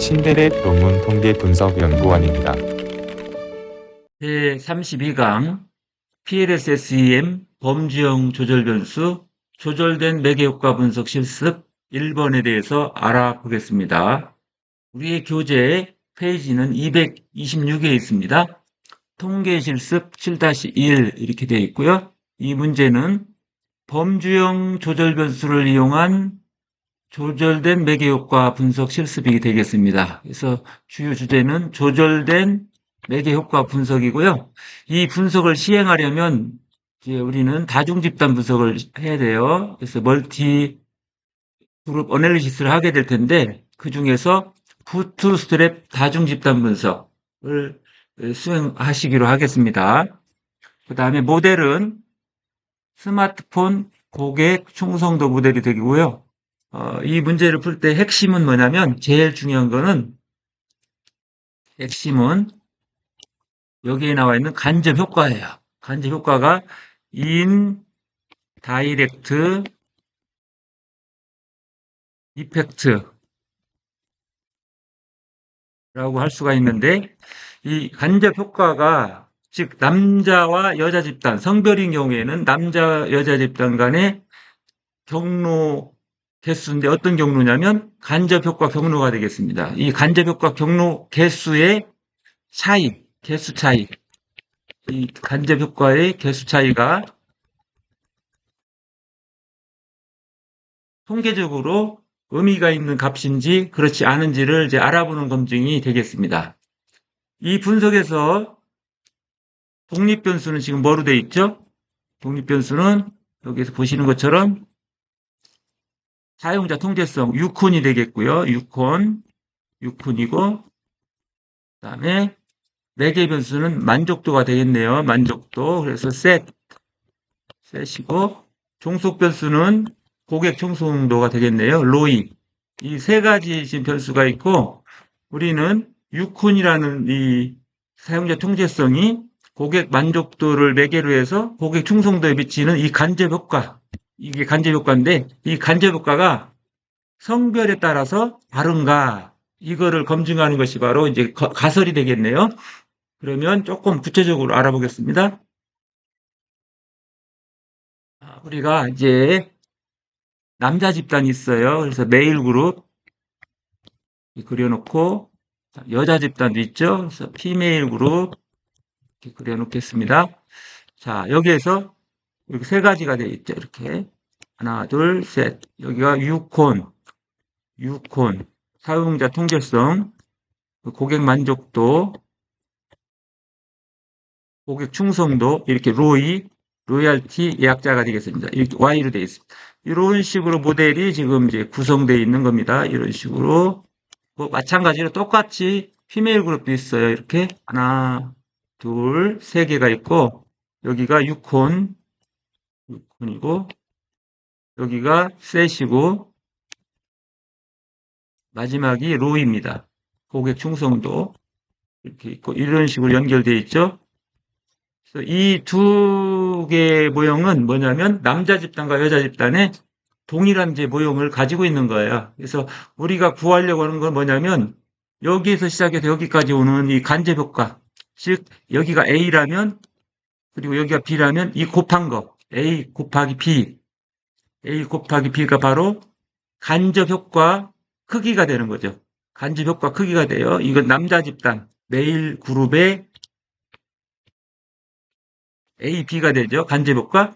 신데렛 논문 통계 분석 연구원입니다. 제32강 PLS-SEM 범주형 조절 변수 조절된 매개효과 분석 실습 1번에 대해서 알아보겠습니다. 우리의 교재 페이지는 226에 있습니다. 통계 실습 7-1 이렇게 되어 있고요. 이 문제는 범주형 조절 변수를 이용한 조절된 매개효과 분석 실습이 되겠습니다. 그래서 주요 주제는 조절된 매개효과 분석이고요. 이 분석을 시행하려면 이제 우리는 다중집단 분석을 해야 돼요. 그래서 멀티 그룹 어널리시스를 하게 될 텐데 그 중에서 부트스트랩 다중집단 분석을 수행하시기로 하겠습니다. 그 다음에 모델은 스마트폰 고객 충성도 모델이 되고요. 이 문제를 풀 때 핵심은 뭐냐면 제일 중요한 거는 핵심은 여기에 나와 있는 간접 효과예요. 간접 효과가 인 다이렉트 이펙트라고 할 수가 있는데 이 간접 효과가 즉 남자와 여자 집단 성별인 경우에는 남자 여자 집단 간의 경로 개수인데 어떤 경로냐면 간접 효과 경로가 되겠습니다. 이 간접 효과 경로 개수의 차이, 개수 차이, 이 간접 효과의 개수 차이가 통계적으로 의미가 있는 값인지 그렇지 않은지를 이제 알아보는 검증이 되겠습니다. 이 분석에서 독립변수는 지금 뭐로 되어 있죠? 독립변수는 여기서 보시는 것처럼 사용자 통제성 6콘이 되겠고요. 6콘이고 그다음에 매개 변수는 만족도가 되겠네요. 만족도. 그래서 셋이고 종속 변수는 고객 충성도가 되겠네요. 로이. 이 세 가지 지금 변수가 있고 우리는 유콘이라는 이 사용자 통제성이 고객 만족도를 매개로 해서 고객 충성도에 미치는 이 간접 효과. 이게 간접 효과인데 이 간접 효과가 성별에 따라서 다른가 이거를 검증하는 것이 바로 이제 가설이 되겠네요. 그러면 조금 구체적으로 알아보겠습니다. 우리가 이제 남자 집단이 있어요. 그래서 메일 그룹 그려놓고 여자 집단도 있죠. 그래서 피메일 그룹 이렇게 그려놓겠습니다. 자, 여기에서 이렇게 세 가지가 되어 있죠. 이렇게 하나, 둘, 셋. 여기가 유콘, 사용자 통제성, 고객 만족도, 고객 충성도, 이렇게 로열티 예약자가 되겠습니다. 이렇게 Y로 되어 있습니다. 이런 식으로 모델이 지금 이제 구성되어 있는 겁니다. 이런 식으로. 뭐 마찬가지로 똑같이 피메일 그룹도 있어요. 이렇게 하나, 둘, 세 개가 있고 여기가 유콘이고 여기가 셋이고 마지막이 로입니다. 고객 충성도 이렇게 있고 이런 식으로 연결되어 있죠. 이 두 개의 모형은 뭐냐면 남자 집단과 여자 집단의 동일한 이제 모형을 가지고 있는 거예요. 그래서 우리가 구하려고 하는 건 뭐냐면 여기에서 시작해서 여기까지 오는 이 간접 효과. 즉 여기가 A라면 그리고 여기가 B라면 이 곱한 거 A 곱하기 B A 곱하기 B가 바로 간접 효과 크기가 되는 거죠. 간접 효과 크기가 돼요. 이건 남자 집단 메일 그룹의 A, B가 되죠. 간접 효과.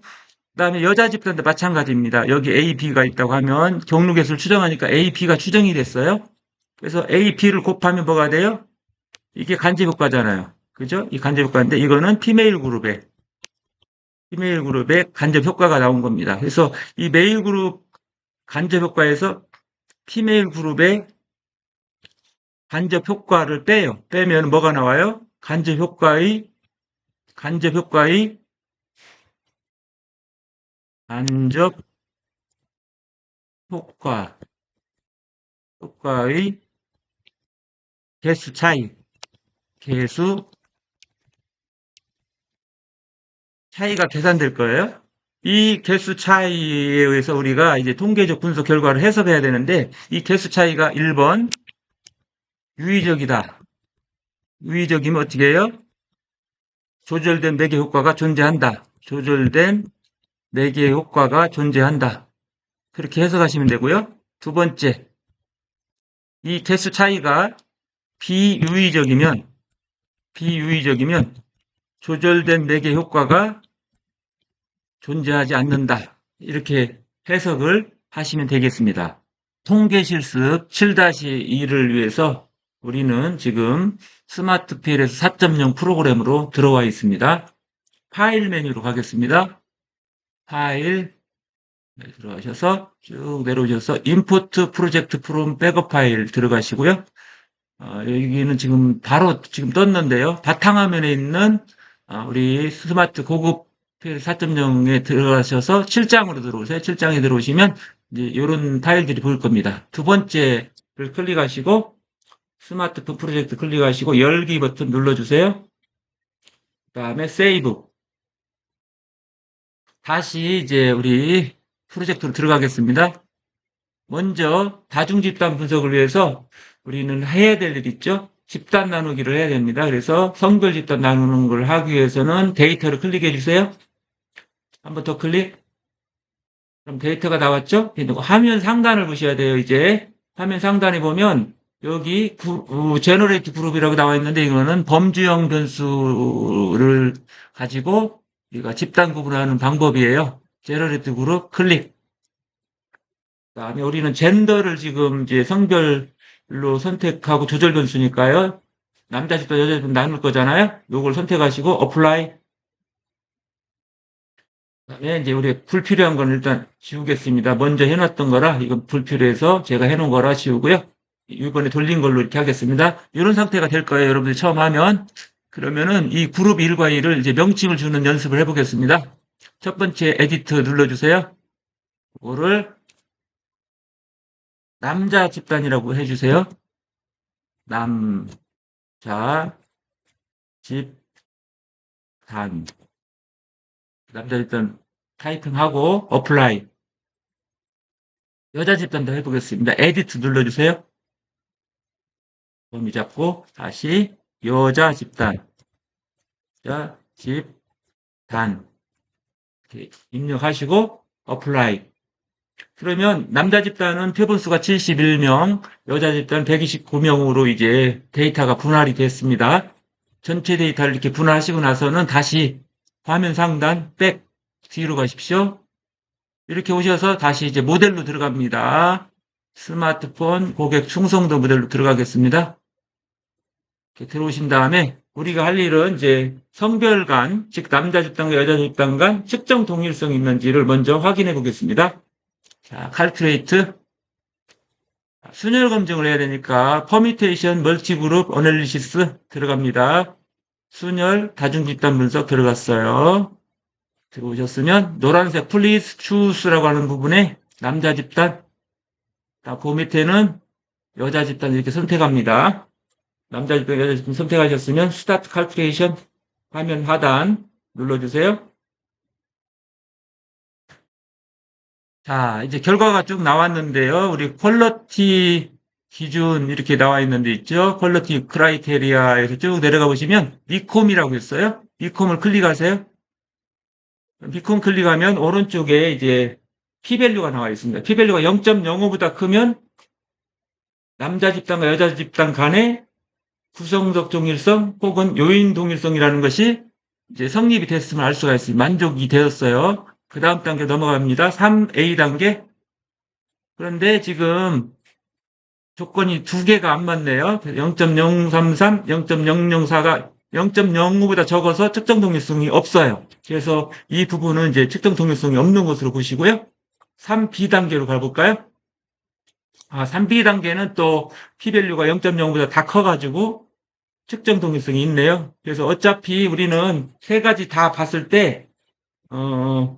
그다음에 여자 집단도 마찬가지입니다. 여기 A, B가 있다고 하면 경로개수를 추정하니까 A, B가 추정이 됐어요. 그래서 A, B를 곱하면 뭐가 돼요? 이게 간접 효과잖아요. 그죠? 이 간접 효과인데 이거는 피메일 그룹의 간접 효과가 나온 겁니다. 그래서 이 메일 그룹 간접 효과에서 피메일 그룹의 간접 효과를 빼요. 빼면 뭐가 나와요? 간접 효과의 간접 효과의 개수 차이가 계산될 거예요. 이 개수 차이에 의해서 우리가 이제 통계적 분석 결과를 해석해야 되는데 이 개수 차이가 1번 유의적이다. 유의적이면 어떻게 해요? 조절된 매개 효과가 존재한다. 조절된 매개 효과가 존재한다. 그렇게 해석하시면 되고요. 두 번째, 이 개수 차이가 비유의적이면 조절된 매개 효과가 존재하지 않는다. 이렇게 해석을 하시면 되겠습니다. 통계 실습 7-2를 위해서 우리는 지금 스마트 PLS 4.0 프로그램으로 들어와 있습니다. 파일 메뉴로 가겠습니다. 파일 들어가셔서 쭉 내려오셔서 임포트 프로젝트 프롬 백업 파일 들어가시고요. 여기는 지금 바로 지금 떴는데요. 바탕화면에 있는 우리 스마트 고급 PLS 4.0에 들어가셔서 7장으로 들어오세요. 7장에 들어오시면 이제 이런 파일들이 보일 겁니다. 두 번째를 클릭하시고 스마트폰 프로젝트 클릭하시고 열기 버튼 눌러주세요. 그 다음에 세이브. 다시 이제 우리 프로젝트로 들어가겠습니다. 먼저 다중집단 분석을 위해서 우리는 해야 될 일 있죠? 집단 나누기를 해야 됩니다. 그래서 성별 집단 나누는 걸 하기 위해서는 데이터를 클릭해 주세요. 한 번 더 클릭. 그럼 데이터가 나왔죠? 화면 상단을 보셔야 돼요, 이제. 화면 상단에 보면 여기 제너레이트 그룹이라고 나와 있는데 이거는 범주형 변수를 가지고 우리가 집단 구분하는 방법이에요. 제너레이트 그룹 클릭. 그다음에 우리는 젠더를 지금 이제 성별로 선택하고 조절 변수니까요. 남자 집단 여자 집단 나눌 거잖아요. 요걸 선택하시고 어플라이. 그다음에 이제 우리 불필요한 건 일단 지우겠습니다. 먼저 해놨던 거라 이건 불필요해서 제가 해놓은 거라 지우고요. 이번에 돌린 걸로 이렇게 하겠습니다. 이런 상태가 될 거예요. 여러분들이 처음 하면. 그러면은 이 그룹 1과 2를 이제 명칭을 주는 연습을 해보겠습니다. 첫 번째 에디트 눌러주세요. 이거를 남자 집단이라고 해주세요. 남자 집단. 남자 집단 타이핑하고 어플라이. 여자 집단도 해보겠습니다. 에디트 눌러주세요. 범위 잡고 다시 여자 집단. 여자 집단. 이렇게 입력하시고 어플라이. 그러면 남자 집단은 표본수가 71명, 여자 집단 129명으로 이제 데이터가 분할이 됐습니다. 전체 데이터를 이렇게 분할하시고 나서는 다시 화면 상단 백 뒤로 가십시오. 이렇게 오셔서 다시 이제 모델로 들어갑니다. 스마트폰 고객 충성도 모델로 들어가겠습니다. 이렇게 들어오신 다음에 우리가 할 일은 이제 성별 간, 즉 남자 집단과 여자 집단 간 측정 동일성이 있는지를 먼저 확인해 보겠습니다. 자, 칼큘레이트. 순열 검증을 해야 되니까 퍼미테이션 멀티그룹 어널리시스 들어갑니다. 순열 다중집단 분석 들어갔어요. 들어오셨으면 노란색 플리즈 추스라고 하는 부분에 남자 집단, 그 밑에는 여자 집단 이렇게 선택합니다. 남자 집단, 여자 집단 선택하셨으면 스타트 칼큘레이션 화면 하단 눌러주세요. 자, 이제 결과가 쭉 나왔는데요. 우리 퀄러티 기준 이렇게 나와 있는 데 있죠. 퀄러티 크라이테리아에서 쭉 내려가 보시면 니콤이라고 있어요. 니콤을 클릭하세요. 니콤 클릭하면 오른쪽에 이제 P밸류가 나와 있습니다. P밸류가 0.05보다 크면 남자 집단과 여자 집단 간의 구성적 동일성 혹은 요인 동일성이라는 것이 이제 성립이 됐음을 알 수가 있습니다. 만족이 되었어요. 그 다음 단계 넘어갑니다. 3A 단계. 그런데 지금 조건이 두 개가 안 맞네요. 0.033, 0.004가 0.05보다 적어서 측정 동일성이 없어요. 그래서 이 부분은 이제 측정 동일성이 없는 것으로 보시고요. 3B 단계로 가볼까요? 3B 단계는 또 P밸류가 0.0보다 다 커가지고 측정 동일성이 있네요. 그래서 어차피 우리는 세 가지 다 봤을 때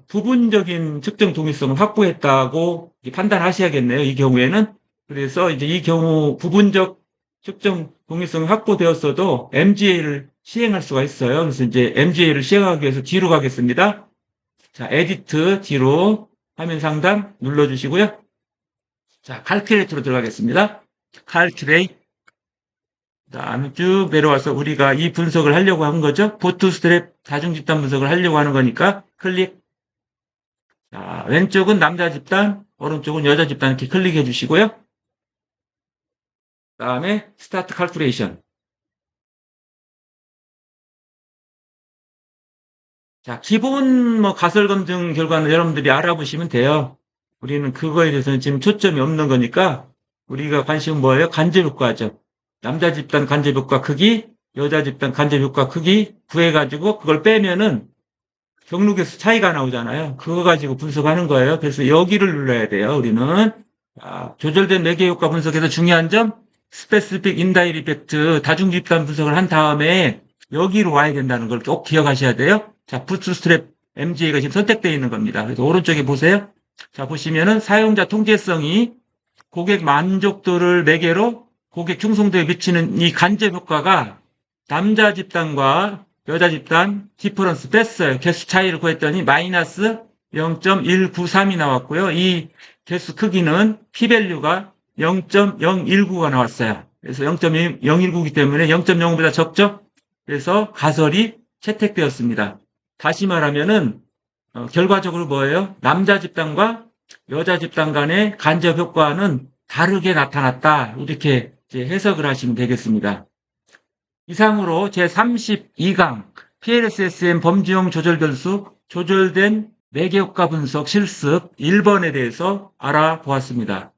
부분적인 측정 동일성을 확보했다고 판단하셔야겠네요. 이 경우에는. 그래서 이제 이 경우 부분적 측정 동일성이 확보되었어도 MGA를 시행할 수가 있어요. 그래서 이제 MGA를 시행하기 위해서 뒤로 가겠습니다. 자, 에디트 뒤로 화면 상단 눌러주시고요. 자, 칼큘레이터로 들어가겠습니다. 칼큘레이트. 그다음에 쭉 내려와서 우리가 이 분석을 하려고 한 거죠. 부트스트랩 다중집단 분석을 하려고 하는 거니까 클릭. 자, 왼쪽은 남자 집단, 오른쪽은 여자 집단 이렇게 클릭해 주시고요. 그다음에 스타트 칼큘레이션. 자, 기본 가설 검증 결과는 여러분들이 알아보시면 돼요. 우리는 그거에 대해서는 지금 초점이 없는 거니까 우리가 관심은 뭐예요? 간접 효과죠. 남자 집단 간접 효과 크기, 여자 집단 간접 효과 크기 구해가지고 그걸 빼면은 경록에서 차이가 나오잖아요. 그거 가지고 분석하는 거예요. 그래서 여기를 눌러야 돼요. 우리는 조절된 매개 효과 분석에서 중요한 점, 스페시픽 인다이렉트 이펙트 다중 집단 분석을 한 다음에 여기로 와야 된다는 걸 꼭 기억하셔야 돼요. 자, 부트스트랩 MGA가 지금 선택되어 있는 겁니다. 그래서 오른쪽에 보세요. 자, 보시면은 사용자 통제성이 고객 만족도를 매개로 고객 충성도에 미치는 이 간접 효과가 남자 집단과 여자 집단 디퍼런스 뺐어요. 개수 차이를 구했더니 마이너스 0.193이 나왔고요. 이 개수 크기는 P밸류가 0.019가 나왔어요. 그래서 0.019이기 때문에 0.05보다 적죠? 그래서 가설이 채택되었습니다. 다시 말하면은 결과적으로 뭐예요? 남자 집단과 여자 집단 간의 간접 효과는 다르게 나타났다. 이렇게 이제 해석을 하시면 되겠습니다. 이상으로 제32강 PLSSM 범주형 조절 변수 조절된 매개효과 분석 실습 1번에 대해서 알아보았습니다.